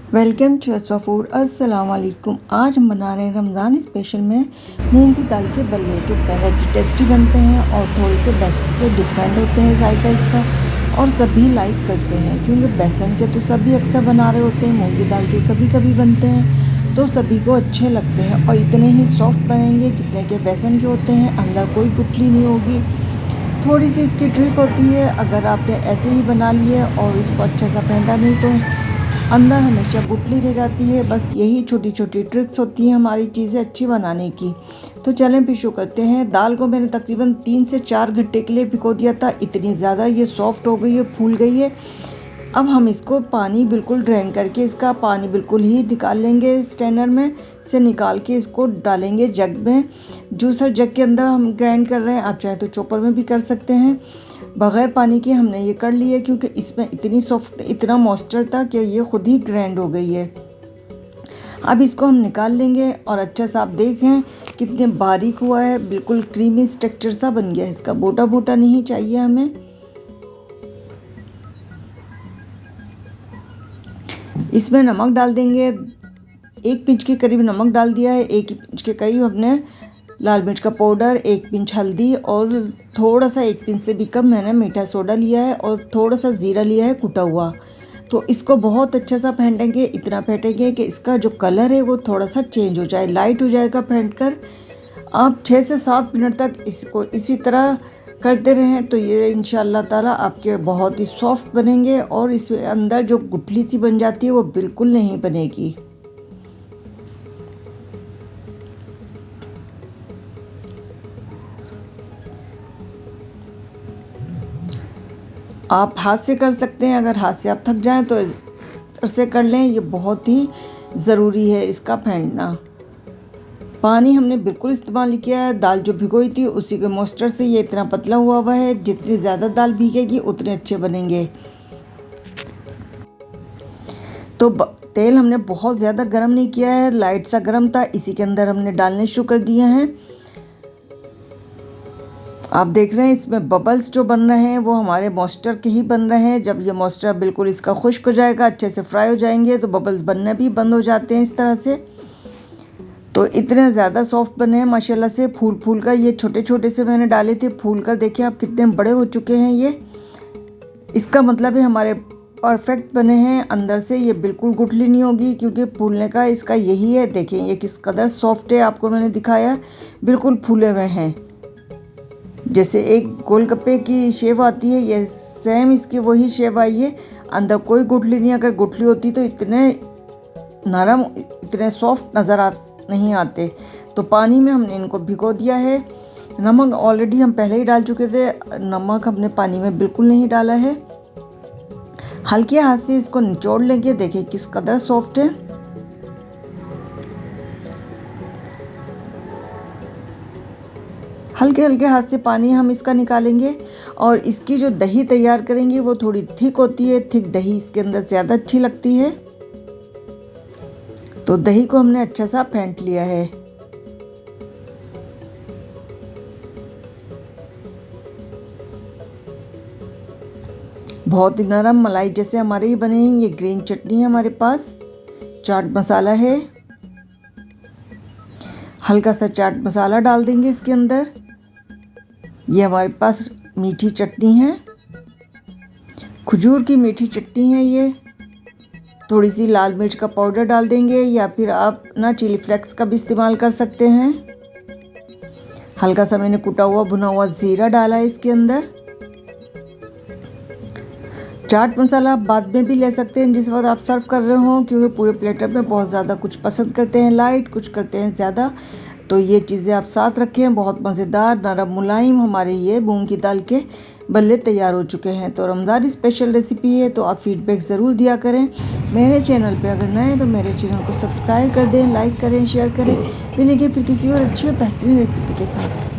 Welcome to अस्वा food. अस्सलाम वालेकुम। आज हम बना रहे हैं रमज़ान स्पेशल में मूंग की दाल के बल्ले, जो बहुत ही टेस्टी बनते हैं और थोड़े से बेसन से डिफरेंट होते हैं जायका इसका, और सभी लाइक करते हैं क्योंकि बेसन के तो सभी अक्सर बना रहे होते हैं, मूंग की दाल के कभी कभी बनते हैं तो सभी को अच्छे लगते हैं और इतने ही सॉफ्ट बनेंगे जितने के बेसन के होते हैं। अंदर कोई गुठली नहीं होगी। थोड़ी सी इसकी ट्रिक होती है, अगर आपने ऐसे ही बना लिए और इसको अच्छा सा फेंटा नहीं तो अंदर हमेशा गुठली रह जाती है। बस यही छोटी छोटी ट्रिक्स होती हैं हमारी चीज़ें अच्छी बनाने की। तो चलें भी शुरू करते हैं। दाल को मैंने तकरीबन 3 से 4 घंटे के लिए भिगो दिया था। इतनी ज़्यादा ये सॉफ्ट हो गई है, फूल गई है। अब हम इसको पानी बिल्कुल ड्रेन करके इसका पानी बिल्कुल ही निकाल लेंगे। स्ट्रेनर में से निकाल के इसको डालेंगे जग में। जूसर जग के अंदर हम ग्राइंड कर रहे हैं, आप चाहे तो चॉपर में भी कर सकते हैं। बग़ैर पानी के हमने ये कर ली है क्योंकि इसमें इतनी सॉफ्ट, इतना मॉइस्चर था कि ये खुद ही ग्राइंड हो गई है। अब इसको हम निकाल लेंगे और अच्छा सा आप देखें कितने बारीक हुआ है, बिल्कुल क्रीमी स्ट्रक्चर सा बन गया है इसका। बोटा बोटा नहीं चाहिए हमें। इसमें नमक डाल देंगे। 1 पिंच के करीब नमक डाल दिया है। 1 पिंच के करीब हमने लाल मिर्च का पाउडर, 1 पिंच हल्दी और थोड़ा सा 1 पिंच से भी कम मैंने मीठा सोडा लिया है और थोड़ा सा ज़ीरा लिया है कुटा हुआ। तो इसको बहुत अच्छा सा फेंटेंगे। इतना फेंटेंगे कि इसका जो कलर है वो थोड़ा सा चेंज हो जाए, लाइट हो जाएगा फेंट कर। आप 6 से 7 मिनट तक इसको इसी तरह करते रहें तो ये इंशाल्लाह ताला आपके बहुत ही सॉफ्ट बनेंगे और इसके अंदर जो गुठली सी बन जाती है वो बिल्कुल नहीं बनेगी। आप हाथ से कर सकते हैं, अगर हाथ से आप थक जाएं तो ऐसे कर लें। ये बहुत ही ज़रूरी है इसका फेंटना। पानी हमने बिल्कुल इस्तेमाल किया है। दाल जो भिगोई थी उसी के मॉइस्चर से ये इतना पतला हुआ है। जितनी ज़्यादा दाल भीगेगी उतने अच्छे बनेंगे। तो तेल हमने बहुत ज़्यादा गर्म नहीं किया है, लाइट सा गर्म था। इसी के अंदर हमने डालने शुरू कर दिए हैं। आप देख रहे हैं इसमें बबल्स जो बन रहे हैं वो हमारे मॉइस्चर के ही बन रहे हैं। जब ये मॉइस्चर बिल्कुल इसका खुश्क हो जाएगा, अच्छे से फ्राई हो जाएंगे तो बबल्स बनना भी बंद हो जाते हैं इस तरह से। तो इतने ज़्यादा सॉफ्ट बने हैं माशाल्लाह से। फूल फूल कर ये छोटे छोटे से मैंने डाले थे, फूल कर देखिए आप कितने बड़े हो चुके हैं ये। इसका मतलब है हमारे परफेक्ट बने हैं अंदर से। ये बिल्कुल गुठली नहीं होगी क्योंकि फूलने का इसका यही है। देखें ये किस कदर सॉफ्ट है, आपको मैंने दिखाया, बिल्कुल फूले हुए हैं। जैसे एक गोलगप्पे की शेप आती है, ये सेम इसकी वही शेप आई है। अंदर कोई गुठली नहीं। अगर गुठली होती तो इतने नरम, इतने सॉफ्ट नहीं आते। तो पानी में हमने इनको भिगो दिया है। नमक ऑलरेडी हम पहले ही डाल चुके थे, नमक हमने पानी में बिल्कुल नहीं डाला है। हल्के हाथ से इसको निचोड़ लेंगे। देखिए किस कदर सॉफ्ट है। हल्के हल्के हाथ से पानी हम इसका निकालेंगे और इसकी जो दही तैयार करेंगे वो थोड़ी थिक होती है। थिक दही इसके अंदर ज़्यादा अच्छी लगती है। तो दही को हमने अच्छा सा फेंट लिया है। बहुत ही नरम मलाई जैसे हमारे ही बने हैं। ये ग्रीन चटनी है हमारे पास, चाट मसाला है, हल्का सा चाट मसाला डाल देंगे इसके अंदर। ये हमारे पास मीठी चटनी है, खजूर की मीठी चटनी है ये। थोड़ी सी लाल मिर्च का पाउडर डाल देंगे या फिर आप ना चिली फ्लेक्स का भी इस्तेमाल कर सकते हैं। हल्का सा मैंने कुटा हुआ भुना हुआ ज़ीरा डाला है इसके अंदर। चाट मसाला आप बाद में भी ले सकते हैं जिस वक्त आप सर्व कर रहे हो, क्योंकि पूरे प्लेटर में बहुत ज़्यादा कुछ पसंद करते हैं लाइट, कुछ करते हैं ज़्यादा। तो ये चीज़ें आप साथ रखें। बहुत मज़ेदार नरम मुलायम हमारे ये मूंग की दाल के बल्ले तैयार हो चुके हैं। तो रमज़ान स्पेशल रेसिपी है, तो आप फीडबैक ज़रूर दिया करें। मेरे चैनल पे अगर नए हैं तो मेरे चैनल को सब्सक्राइब कर दें, लाइक करें, शेयर करें। मिलेंगे फिर किसी और अच्छी और बेहतरीन रेसिपी के साथ।